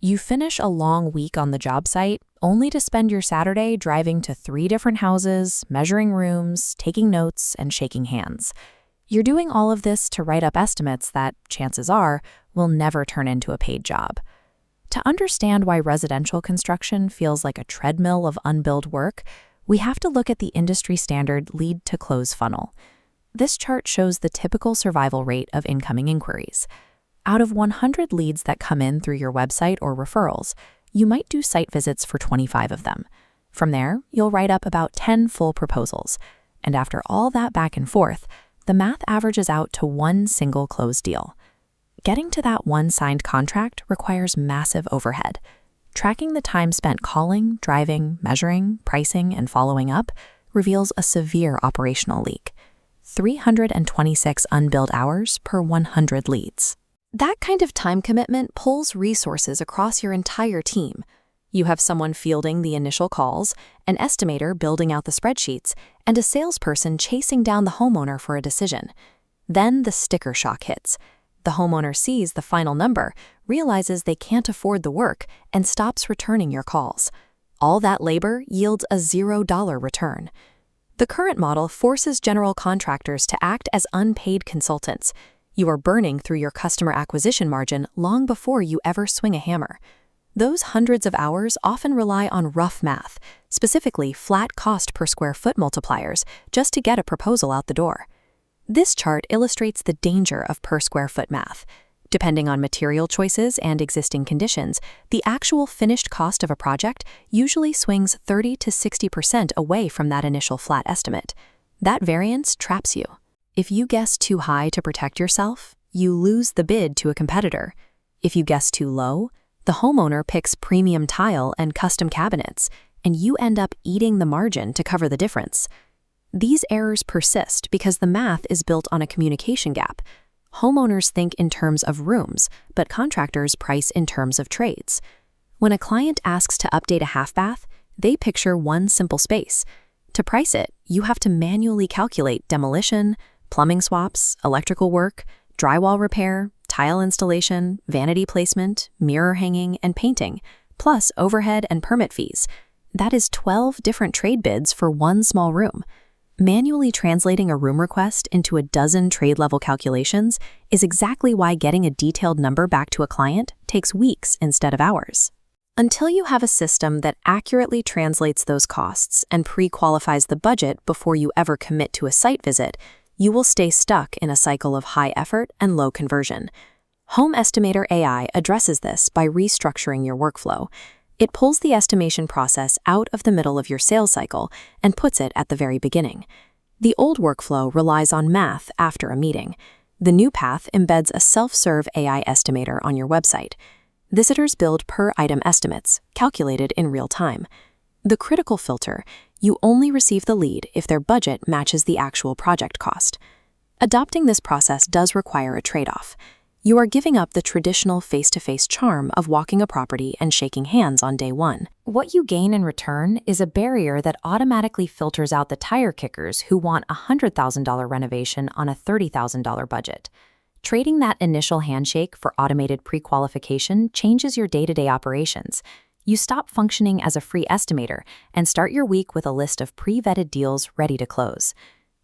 You finish a long week on the job site only to spend your Saturday driving to 3 different houses, measuring rooms, taking notes, and shaking hands. You're doing all of this to write up estimates that, chances are, will never turn into a paid job. To understand why residential construction feels like a treadmill of unbilled work, we have to look at the industry standard lead-to-close funnel. This chart shows the typical survival rate of incoming inquiries. Out of 100 leads that come in through your website or referrals, you might do site visits for 25 of them. From there, you'll write up about 10 full proposals. And after all that back and forth, the math averages out to one single closed deal. Getting to that one signed contract requires massive overhead. Tracking the time spent calling, driving, measuring, pricing, and following up reveals a severe operational leak. 326 unbilled hours per 100 leads. That kind of time commitment pulls resources across your entire team. You have someone fielding the initial calls, an estimator building out the spreadsheets, and a salesperson chasing down the homeowner for a decision. Then the sticker shock hits. The homeowner sees the final number, realizes they can't afford the work, and stops returning your calls. All that labor yields a $0 return. The current model forces general contractors to act as unpaid consultants. You are burning through your customer acquisition margin long before you ever swing a hammer. Those hundreds of hours often rely on rough math, specifically flat cost per square foot multipliers, just to get a proposal out the door. This chart illustrates the danger of per square foot math. Depending on material choices and existing conditions, the actual finished cost of a project usually swings 30 to 60% away from that initial flat estimate. That variance traps you. If you guess too high to protect yourself, you lose the bid to a competitor. If you guess too low, the homeowner picks premium tile and custom cabinets, and you end up eating the margin to cover the difference. These errors persist because the math is built on a communication gap. Homeowners think in terms of rooms, but contractors price in terms of trades. When a client asks to update a half bath, they picture one simple space. To price it, you have to manually calculate demolition, plumbing swaps, electrical work, drywall repair, tile installation, vanity placement, mirror hanging, and painting, plus overhead and permit fees. That is 12 different trade bids for one small room. Manually translating a room request into a dozen trade-level calculations is exactly why getting a detailed number back to a client takes weeks instead of hours. Until you have a system that accurately translates those costs and pre-qualifies the budget before you ever commit to a site visit, you will stay stuck in a cycle of high effort and low conversion. Home Estimator AI addresses this by restructuring your workflow. It pulls the estimation process out of the middle of your sales cycle and puts it at the very beginning. The old workflow relies on math after a meeting. The new path embeds a self-serve AI estimator on your website. Visitors build per-item estimates, calculated in real time. The critical filter: you only receive the lead if their budget matches the actual project cost. Adopting this process does require a trade-off. You are giving up the traditional face-to-face charm of walking a property and shaking hands on day one. What you gain in return is a barrier that automatically filters out the tire kickers who want a $100,000 renovation on a $30,000 budget. Trading that initial handshake for automated pre-qualification changes your day-to-day operations. You stop functioning as a free estimator and start your week with a list of pre-vetted deals ready to close.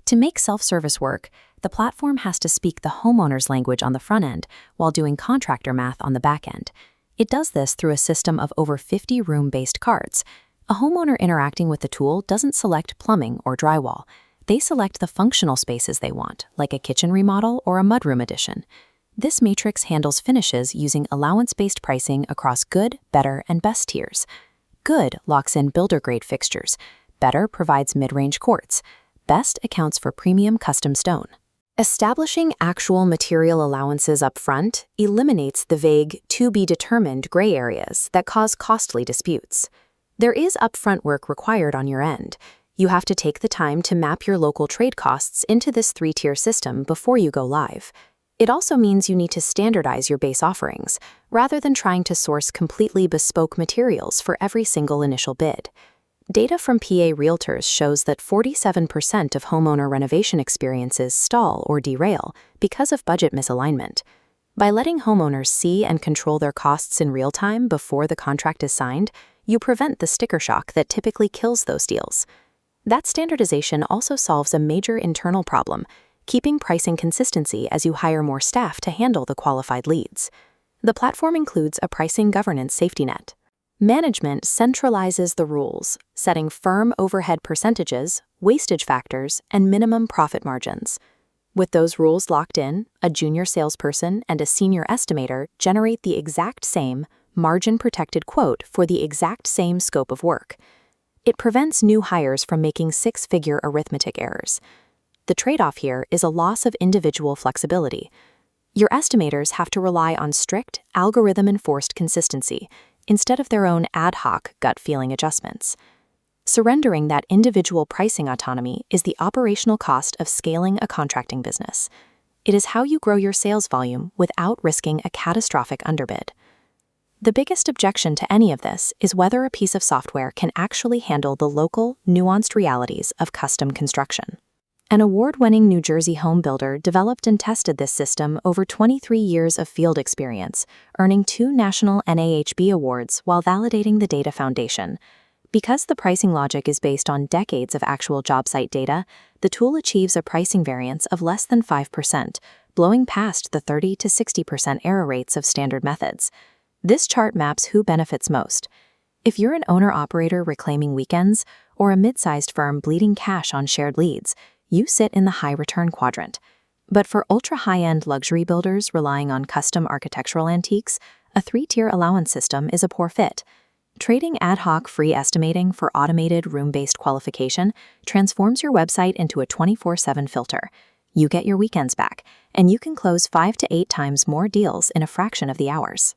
To make self-service work, the platform has to speak the homeowner's language on the front end while doing contractor math on the back end. It does this through a system of over 50 room-based cards. A homeowner interacting with the tool doesn't select plumbing or drywall. They select the functional spaces they want, like a kitchen remodel or a mudroom addition. This matrix handles finishes using allowance-based pricing across good, better, and best tiers. Good locks in builder-grade fixtures. Better provides mid-range quartz. Best accounts for premium custom stone. Establishing actual material allowances up front eliminates the vague, to-be-determined gray areas that cause costly disputes. There is upfront work required on your end. You have to take the time to map your local trade costs into this 3-tier system before you go live. It also means you need to standardize your base offerings, rather than trying to source completely bespoke materials for every single initial bid. Data from PA Realtors shows that 47% of homeowner renovation experiences stall or derail because of budget misalignment. By letting homeowners see and control their costs in real time before the contract is signed, you prevent the sticker shock that typically kills those deals. That standardization also solves a major internal problem, keeping pricing consistency as you hire more staff to handle the qualified leads. The platform includes a pricing governance safety net. Management centralizes the rules, setting firm overhead percentages, wastage factors, and minimum profit margins. With those rules locked in, a junior salesperson and a senior estimator generate the exact same, margin-protected quote for the exact same scope of work. It prevents new hires from making six-figure arithmetic errors. The trade-off here is a loss of individual flexibility. Your estimators have to rely on strict, algorithm-enforced consistency instead of their own ad hoc gut-feeling adjustments. Surrendering that individual pricing autonomy is the operational cost of scaling a contracting business. It is how you grow your sales volume without risking a catastrophic underbid. The biggest objection to any of this is whether a piece of software can actually handle the local, nuanced realities of custom construction. An award-winning New Jersey home builder developed and tested this system over 23 years of field experience, earning 2 national NAHB awards while validating the data foundation. Because the pricing logic is based on decades of actual job site data, the tool achieves a pricing variance of less than 5%, blowing past the 30 to 60% error rates of standard methods. This chart maps who benefits most. If you're an owner-operator reclaiming weekends or a mid-sized firm bleeding cash on shared leads, you sit in the high-return quadrant. But for ultra-high-end luxury builders relying on custom architectural antiques, a 3-tier allowance system is a poor fit. Trading ad hoc free estimating for automated room-based qualification transforms your website into a 24/7 filter. You get your weekends back, and you can close 5 to 8 times more deals in a fraction of the hours.